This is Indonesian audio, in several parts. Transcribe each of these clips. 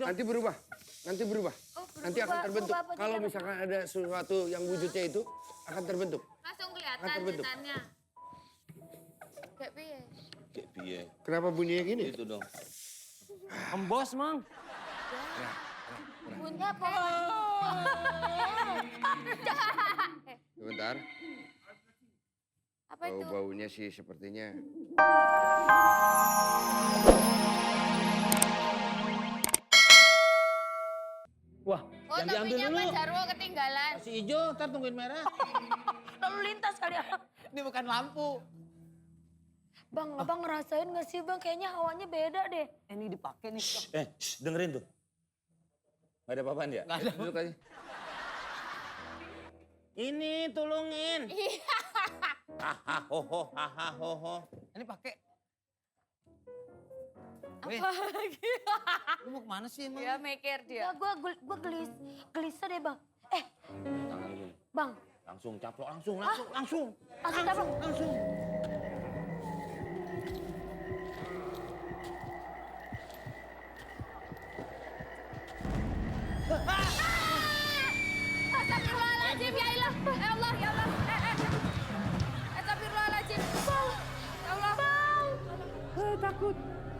Nanti berubah. Nanti berubah. Oh, Nanti akan terbentuk. Kalau misalkan ada sesuatu yang wujudnya itu akan terbentuk. Langsung kelihatan Akan terbentuk. setannya. Kayak piye? Kayak piye? Kenapa bunyinya gini? Itu dong. Embos, Mang. Bunyinya apa? Sebentar. Apa itu? Bau-baunya sih sepertinya. Wah, Oh, yang diambil topinya dulu. Pak Jarwo ketinggalan. Masih hijau, ntar tungguin merah. Lalu lintas kali ya. Ini bukan lampu. Bang, abang ngerasain gak sih bang? Kayaknya hawanya beda deh. Ini dipakai nih. Dengerin tuh. Gak ada apa-apaan ya? Nggak ada. Duduk aja. Ini tolongin. Iya. Hahaha, hoho, hahaha, hoho. Ini pakai. Apa lagi? Lu mau kemana sih emang? Dia mikir dia. Ya gue gelisah deh bang. Tangan gini. Bang. Langsung caplok, langsung. Langsung caplok? Langsung. Astagfirullahaladzim, ya Allah. Ya Allah, ya Allah. Astagfirullahaladzim. Ya Allah. Takut.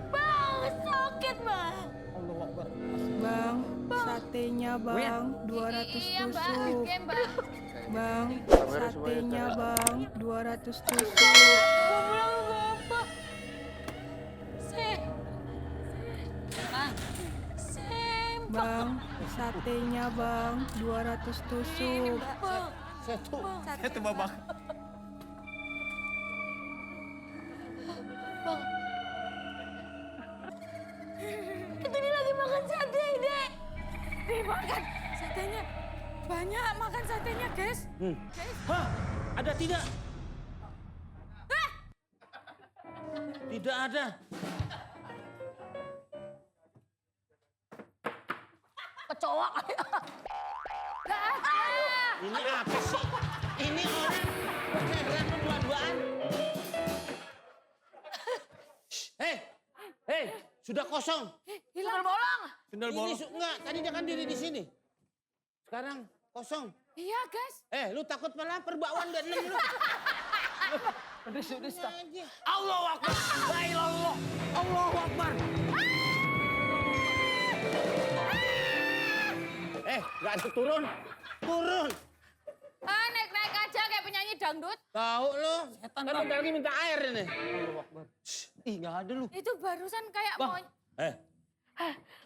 Bang, sakit bang. Allah Akbar. Bang, satenya bang, 200 Iya, Mbak. tusuk. Oke, Mbak. Bang, satenya bang, 200 tusuk. Pulang bapak. Bang, satenya bang, 200 tusuk. Satu babak. Bang. Kita ini lagi makan sate, Dek. Dimakan satenya. Banyak makan satenya, guys. Hah? Ada tidak? Tidak ada. Kecoa. Gak ada. Ini apa sih? Ini orang beneran lu dua-duaan. Hei, sudah kosong. Hilang bolong. Sendal Ini bolong. enggak, tadi dia kan diri di sini. Sekarang kosong. Iya, guys. Lu takut malah perbauan dan 6 lu. Udah. Allahu Akbar. La ilaha illallah. Allahu Akbar. Enggak ada turun. Turun. Naik-naik aja kayak penyanyi dangdut. Tahu lu. Setan, Kan Bang. bentar lagi minta air ini. Allahu Akbar. Ih, nggak ada lu. Itu barusan kayak Bang. mau...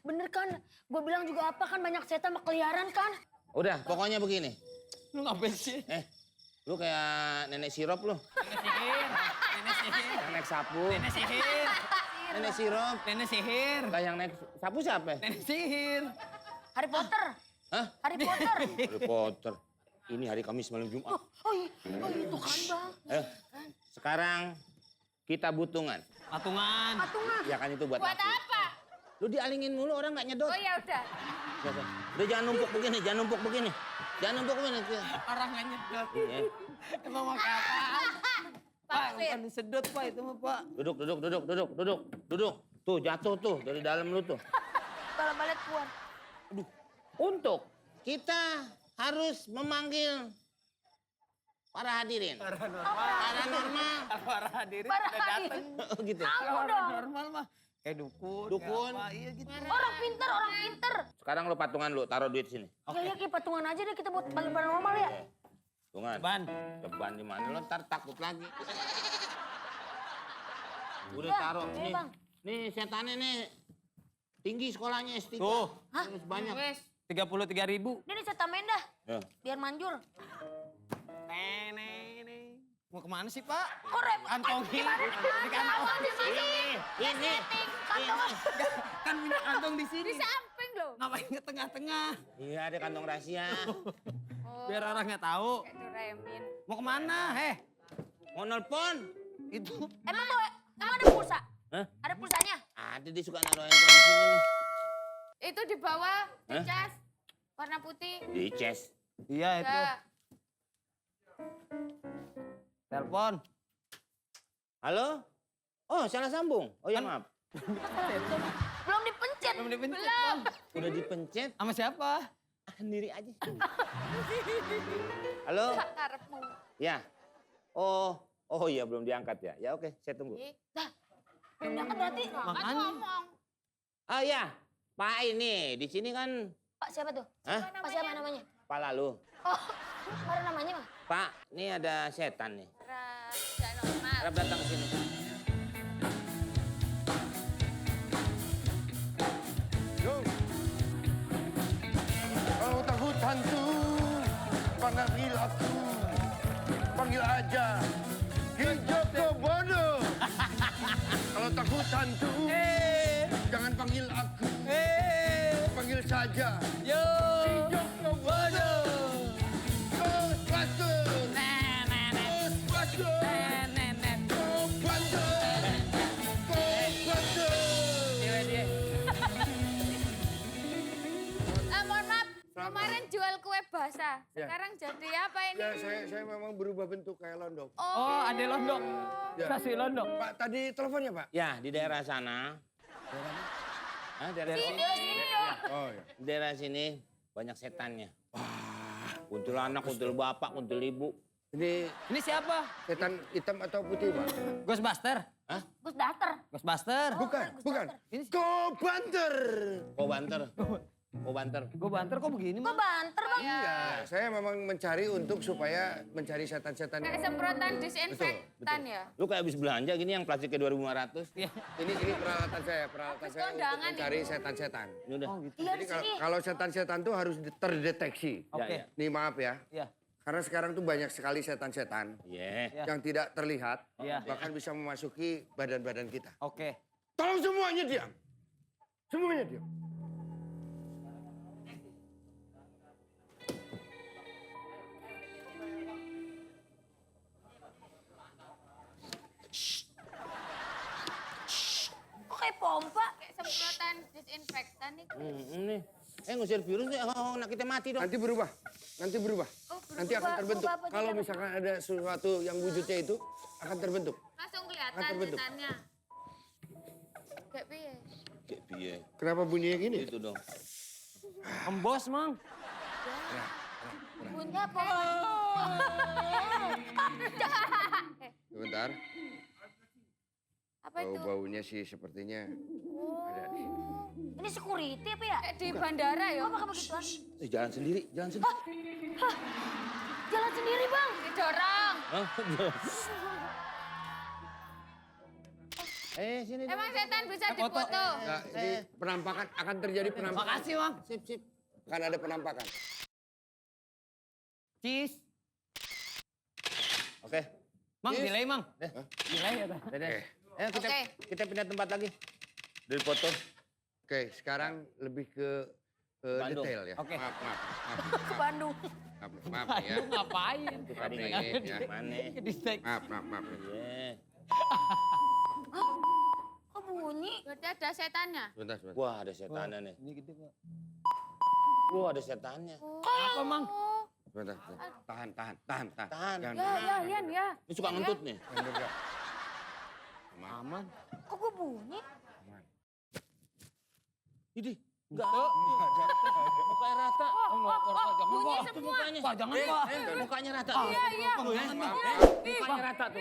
Bener kan? Gue bilang juga apa kan banyak setan berkeliaran kan? Udah, pokoknya begini. Lu ngapain sih? Lu kayak nenek sirop lu. Nenek sihir. Yang naik sapu. Nenek sihir. Nenek sirop. Nenek sihir. Lah yang naik sapu siapa? Nenek sihir. Harry Potter. Hah? Harry Potter. Harry Potter. Ini hari Kamis malam Jumat. Oh itu kan bang. Sekarang kita butungan. Patungan. Ya kan itu buat Buat aku. apa? Lu dialingin mulu orang nggak nyedot. Oh ya udah. Udah jangan numpuk begini, jangan numpuk begini. Jangan numpuk begini. Orang nggak nyedot. Iya. Emang pakai apaan? Pak, Pasir. bukan disedot Pak itu mah Pak. Duduk. Tuh jatuh tuh dari dalam lu tuh. Balik keluar. Untuk kita harus memanggil para hadirin. Paranormal. Para hadirin Para udah dateng. hadirin. Gitu. Kamu dong. Normal mah. Kayak dukun. Dukun. kayak apa, iya gitu. Orang pinter. Sekarang lu patungan lu, taruh duit sini. Ya kayak patungan aja deh kita buat bagi paranormal ya. Patungan. Ceban di mana lu ntar takut lagi. Udah Ya, taruh ini, nih. Bang. Nih setannya nih. Tinggi sekolahnya S3. Tuh. Terus banyak. Wes. 33.000. Ini setamen dah. Ya. Biar manjur. Nenek. Mau kemana sih Pak? Kok repot? Kantongin. Di kantong. Ini. Kan punya kantong di sini. Di samping loh. Ngapain ke tengah-tengah? Iya ada kantong rahasia. Oh, Biar orang nggak tahu. kayak Doraemon. Mau kemana? Mau nelpon? Itu. Emang ada pulsa? Hah? Ada pulsanya? Ada dia suka naruh handphone di sini nih. Itu di bawah, di Hah? cas. Warna putih. Di chest. Iya itu. Ya. Telepon. Halo? Oh salah sambung. Oh ya maaf. Belum dipencet. Belum dipencet, Bang. Udah dipencet, Sama siapa? sendiri aja. Halo? Karepmu. Ya. Oh iya belum diangkat ya. Ya oke, saya tunggu. Nah, belum diangkat berarti. Kan Makanya. ngomong. Oh ya, Pak ini di sini kan Pak siapa tuh? Hah? Pak siapa namanya? Pak Lalu. Oh, ada namanya Bang? Pak, ini ada setan nih. Raja normal. Harap datang ke sini. Yo. Kalau takut hantu, panggil aku. Panggil aja. Kijoko Bono. Kalau takut hantu, jangan panggil aku. Panggil saja. Yo. Kijoko Bono. Ghostbusters. Ghostbusters. Ghostbusters. Ghostbusters. Mohon maaf, kemarin jual kue basah. Ya. Sekarang jadi apa ini? Ya, saya memang berubah bentuk kayak londok. Oh, ada londok. Ya. Kasih londok. Pak, tadi teleponnya, Pak? Ya, di daerah sana. Hah, daerah Sini dong. Oh, ya. Di daerah sini banyak setannya. Kuntul anak, kuntul bapak, kuntul ibu. Ini Ini siapa? setan hitam atau putih, Pak? Ghostbuster. Gus Dater. Ghostbuster. Bukan, bukan. Ini Go Banter. Kok banter? Kok banter? Gue banter kok begini, Kok Mang? banter Bang? Iya, saya memang mencari untuk supaya mencari setan-setan. Kayak semprotan disinfektan ya? Lu kayak habis belanja gini yang plastiknya 2.500. Iya. Ini peralatan saya Habis untuk kondangan mencari setan-setan. Ini udah. Oh, gitu. Iya Jadi di sini. kalau setan-setan tuh harus terdeteksi. Oke. Ya, Nih maaf ya, Iya. karena sekarang tuh banyak sekali setan-setan Iya. Ya. yang tidak terlihat, Iya. bahkan bisa memasuki badan-badan kita. Oke. Tolong semuanya diam. Semuanya diam. Kok kayak pompa? Kayak semprotan disinfektan nih. Ini. Ngusir virus deh. Oh, anak kita mati dong. Nanti berubah. Nanti berubah. Oh, berubah. Nanti akan terbentuk. berubah apa Kalau juga? misalkan ada sesuatu yang wujudnya itu akan terbentuk. Langsung kelihatan Kan terbentuk. setannya. Kayak piye? Kayak piye? Kenapa bunyinya gini? Itu dong. Embos, Mang. Bunyinya apa? Sebentar. Apa itu? Bau-baunya sih sepertinya ada di sini. Ini security apa ya? Kayak di bandara ya? Kok pakai begituan? Jalan sendiri, jalan sendiri. Jalan sendiri Bang. Didorong. Hah? Sini. Emang setan bisa foto. dipoto? Nah, ini penampakan akan terjadi penampakan. Makasih, Mang. Sip, sip. Akan ada penampakan. Cheese. Oke. Mang, Cheese. delay, Mang. Hah? Delay ya, Teh? Dadah. Ayo kita Oke. kita pindah tempat lagi. Dari foto. Oke, sekarang lebih ke Bandung. detail ya. Oke. Maaf Ke Bandung. ya. Lu ngapain? Maaf nih, ya. Mana? Distek. Maaf. Iya. Kok bunyi? Berarti ada setannya? Sebentar. Wah, ada setannya nih. Ini gede, Pak. Wah, ada setannya. Apa, Mang? Oh. Sebentar. Tahan. Tahan. Jangan. Ya, Yan, ya. Ini suka ngentut nih. Bener, Aman. Kok gue bunyi? Ini enggak. Tuh. Mukanya rata. Oh, enggak, jangan, bunyi Pak. semua. Mukanya. Pak, jangan, Pak. Mukanya rata. Iya, iya. Mukanya rata tuh.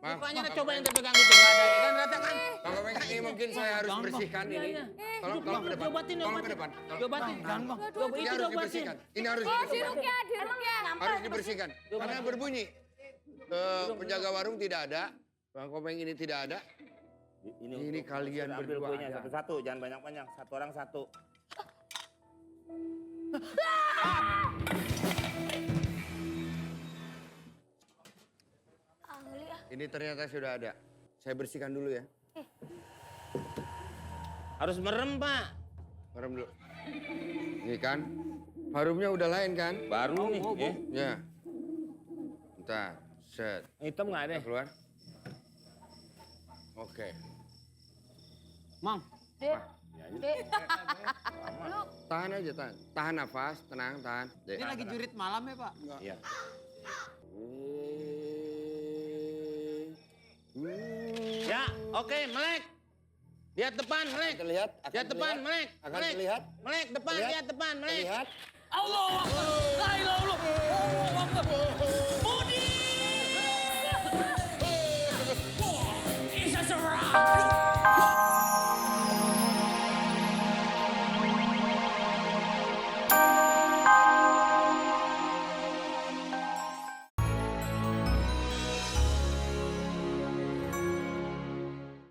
Maaf. Mukanya coba yang terpegang gitu. Enggak ada kan rata kan? Bang Komeng, ini mungkin saya harus Jangan, Bang. bersihkan ini. Tolong ke depan. Diobatin, Tolong ke depan. Diobatin. Jangan, Bang. Coba Ini itu harus diobatin. dibersihkan. Ini harus Oh, di dibersihkan. Rukia, di Rukia. Harus dibersihkan. Karena berbunyi. Penjaga warung tidak ada. Bang Komeng ini tidak ada. Ini untuk kalian ambil berdua kuenya ada. satu-satu, jangan banyak-banyak. Satu orang satu. Angli ah. Ini ternyata sudah ada. Saya bersihkan dulu ya. Harus merem, Pak. Merem dulu. Ini kan. Harumnya udah lain kan? Baru nih, ya. Ya. Bentar. Set. Hitam nggak ada. Keluar. Oke. Mang. Dek. Dek. Tahan aja, tahan. Tahan nafas, tenang, tahan. Dek. Ini lagi jurit malam ya, Pak? Iya. Hmm. Ya, oke, melek. Lihat depan, Melek. Terlihat, akan Lihat depan, terlihat. Melek. Akan Melek. terlihat. Melek, depan, Terlihat. lihat depan, Melek. Terlihat. Allah Akbar. La ilaha illallah. Allah Akbar.